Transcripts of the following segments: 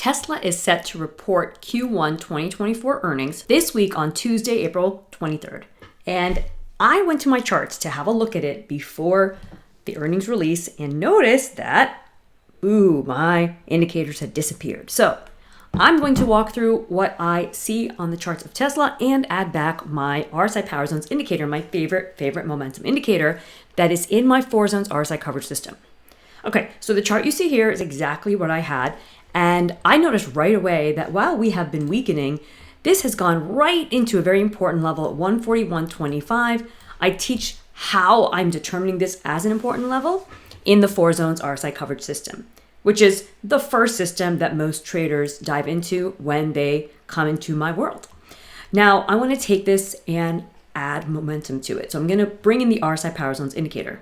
Tesla is set to report Q1 2024 earnings this week on Tuesday, April 23rd. And I went to my charts to have a look at it before the earnings release and noticed that, my indicators had disappeared. So I'm going to walk through what I see on the charts of Tesla and add back my RSI Power Zones indicator, my favorite momentum indicator that is in my 4 zones RSI coverage system. Okay, so the chart you see here is exactly what I had. And I noticed right away that while we have been weakening, this has gone right into a very important level at 141.25. I teach how I'm determining this as an important level in the 4 zones RSI coverage system, which is the first system that most traders dive into when they come into my world. Now, I want to take this and add momentum to it. So I'm going to bring in the RSI Power Zones indicator.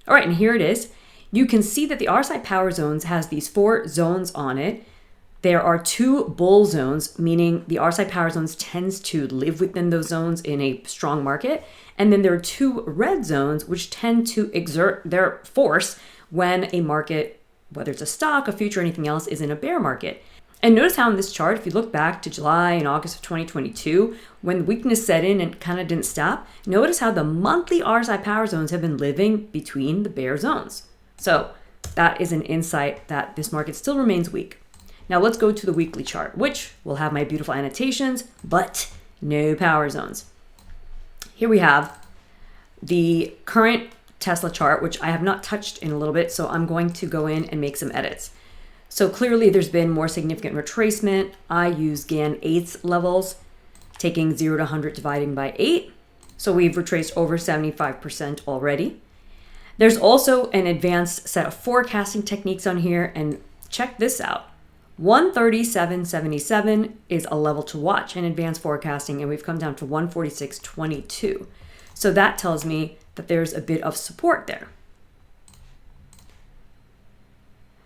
All right, and here it is. You can see that the RSI Power Zones has these 4 zones on it. There are 2 bull zones, meaning the RSI Power Zones tends to live within those zones in a strong market. And then there are 2 red zones, which tend to exert their force when a market, whether it's a stock, a future, or anything else, is in a bear market. And notice how in this chart, if you look back to July and August of 2022, when weakness set in and kind of didn't stop, notice how the monthly RSI Power Zones have been living between the bear zones. So that is an insight that this market still remains weak. Now let's go to the weekly chart, which will have my beautiful annotations, but no power zones. Here we have the current Tesla chart, which I have not touched in a little bit, so I'm going to go in and make some edits. So clearly there's been more significant retracement. I use Gann 8 levels, taking 0 to 100 dividing by 8. So we've retraced over 75% already. There's also an advanced set of forecasting techniques on here, and check this out. 137.77 is a level to watch in advanced forecasting, and we've come down to 146.22. So that tells me that there's a bit of support there.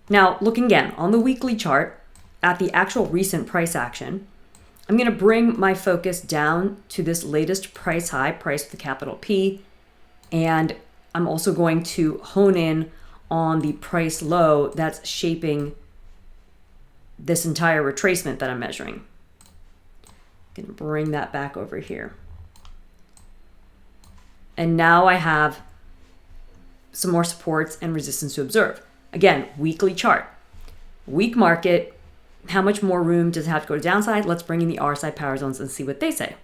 Now, looking again on the weekly chart at the actual recent price action, I'm going to bring my focus down to this latest price high, price with a capital P, and I'm also going to hone in on the price low that's shaping this entire retracement that I'm measuring. I'm going to bring that back over here. And now I have some more supports and resistance to observe. Again, weekly chart. Weak market. How much more room does it have to go to downside? Let's bring in the RSI Power Zones and see what they say.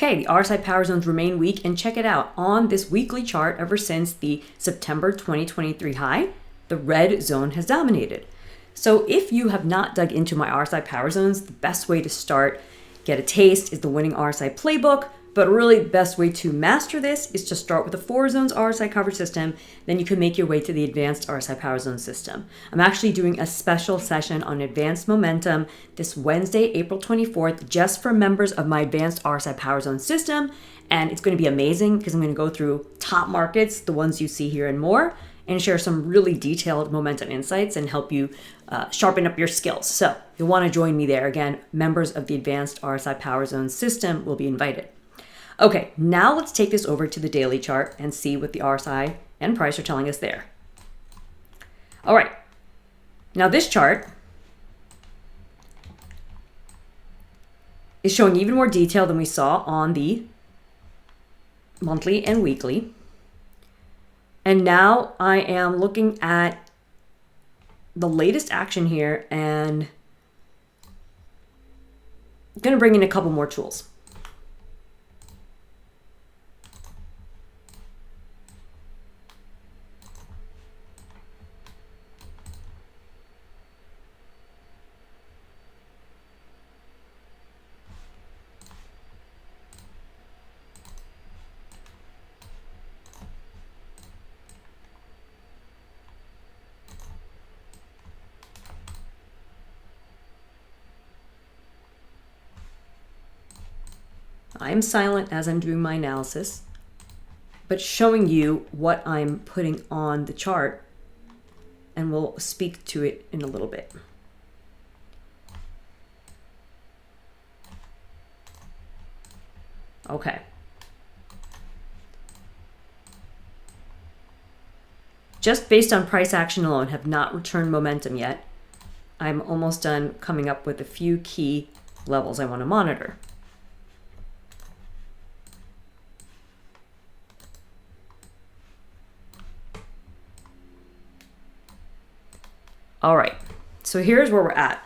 Okay, the RSI Power Zones remain weak, and check it out. On this weekly chart, ever since the September 2023 high, the red zone has dominated. So if you have not dug into my RSI Power Zones, the best way to start, get a taste, is the Winning RSI Playbook. But really, the best way to master this is to start with the 4 zones RSI coverage system. Then you can make your way to the advanced RSI Power Zone system. I'm actually doing a special session on advanced momentum this Wednesday, April 24th, just for members of my advanced RSI Power Zone system. And it's going to be amazing because I'm going to go through top markets, the ones you see here and more, and share some really detailed momentum insights and help you sharpen up your skills. So you'll want to join me there. Again, members of the advanced RSI Power Zone system will be invited. Okay, now let's take this over to the daily chart and see what the RSI and price are telling us there. All right, now this chart is showing even more detail than we saw on the monthly and weekly. And now I am looking at the latest action here, and I'm going to bring in a couple more tools. I'm silent as I'm doing my analysis, but showing you what I'm putting on the chart, and we'll speak to it in a little bit. Okay. just based on price action alone, have not returned momentum yet. I'm almost done coming up with a few key levels I want to monitor. All right, so here's where we're at.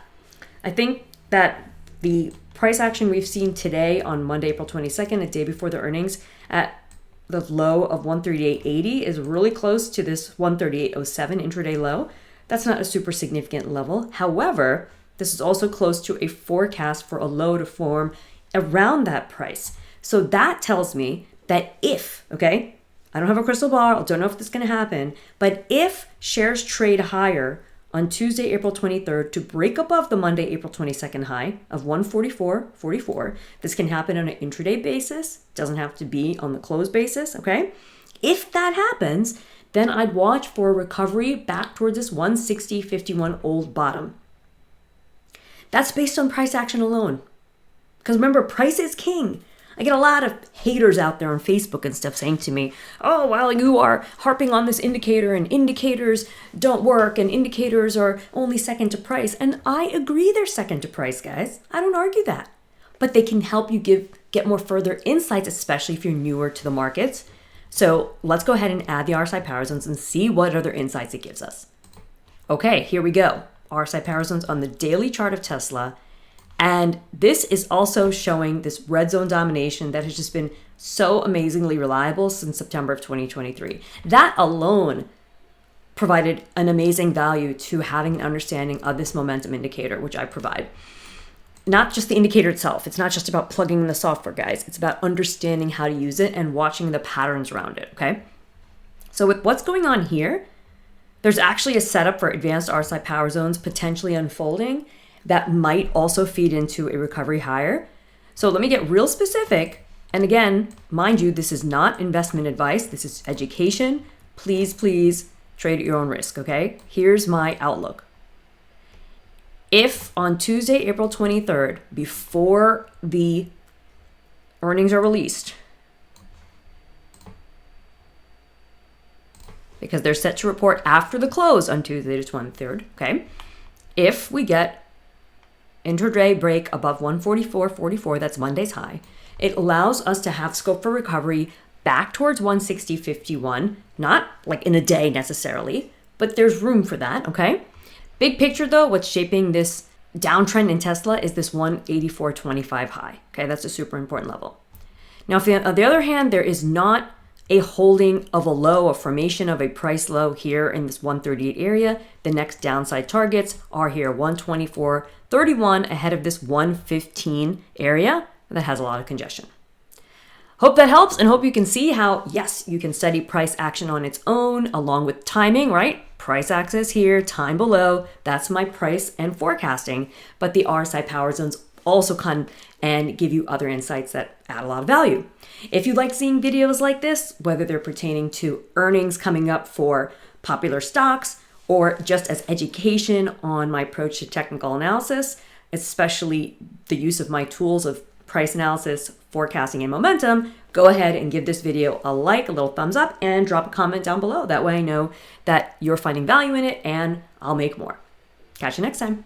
I think that the price action we've seen today on Monday, April 22nd, a day before the earnings, at the low of 138.80 is really close to this 138.07 intraday low. That's not a super significant level. However, this is also close to a forecast for a low to form around that price. So that tells me that if, okay, I don't have a crystal ball, I don't know if this is going to happen, but if shares trade higher on Tuesday, April 23rd to break above the Monday, April 22nd high of 144.44. This can happen on an intraday basis. Doesn't have to be on the close basis, okay? If that happens, then I'd watch for a recovery back towards this 160.51 old bottom. That's based on price action alone. Because remember, price is king. I get a lot of haters out there on Facebook and stuff saying to me, oh, well, you are harping on this indicator and indicators don't work and indicators are only second to price. And I agree they're second to price, guys. I don't argue that. But they can help you get more further insights, especially if you're newer to the markets. So let's go ahead and add the RSI power zones and see what other insights it gives us. Okay, here we go. RSI power zones on the daily chart of Tesla. And this is also showing this red zone domination that has just been so amazingly reliable since September of 2023. That alone provided an amazing value to having an understanding of this momentum indicator, which I provide. Not just the indicator itself. It's not just about plugging in the software, guys. It's about understanding how to use it and watching the patterns around it, okay? So with what's going on here, there's actually a setup for advanced RSI power zones potentially unfolding that might also feed into a recovery higher. So let me get real specific. And again, mind you, this is not investment advice. This is education. Please, please trade at your own risk, okay? Here's my outlook. If on Tuesday, April 23rd, before the earnings are released, because they're set to report after the close on Tuesday the 23rd, okay? If we get intraday break above 144.44, that's Monday's high, it allows us to have scope for recovery back towards 160.51, not like in a day necessarily, but there's room for that, okay? Big picture though, what's shaping this downtrend in Tesla is this 184.25 high, okay? That's a super important level. Now, if on the other hand, there is not a holding of a low, a formation of a price low here in this 138 area, the next downside targets are here, 124.31 ahead of this 115 area that has a lot of congestion. Hope that helps and hope you can see how, yes, you can study price action on its own along with timing, right? Price axis here, time below, that's my price and forecasting, but the RSI power zones also come and give you other insights that add a lot of value. If you like seeing videos like this, whether they're pertaining to earnings coming up for popular stocks or just as education on my approach to technical analysis, especially the use of my tools of price analysis, forecasting, and momentum, go ahead and give this video a like, a little thumbs up, and drop a comment down below. That way I know that you're finding value in it and I'll make more. Catch you next time.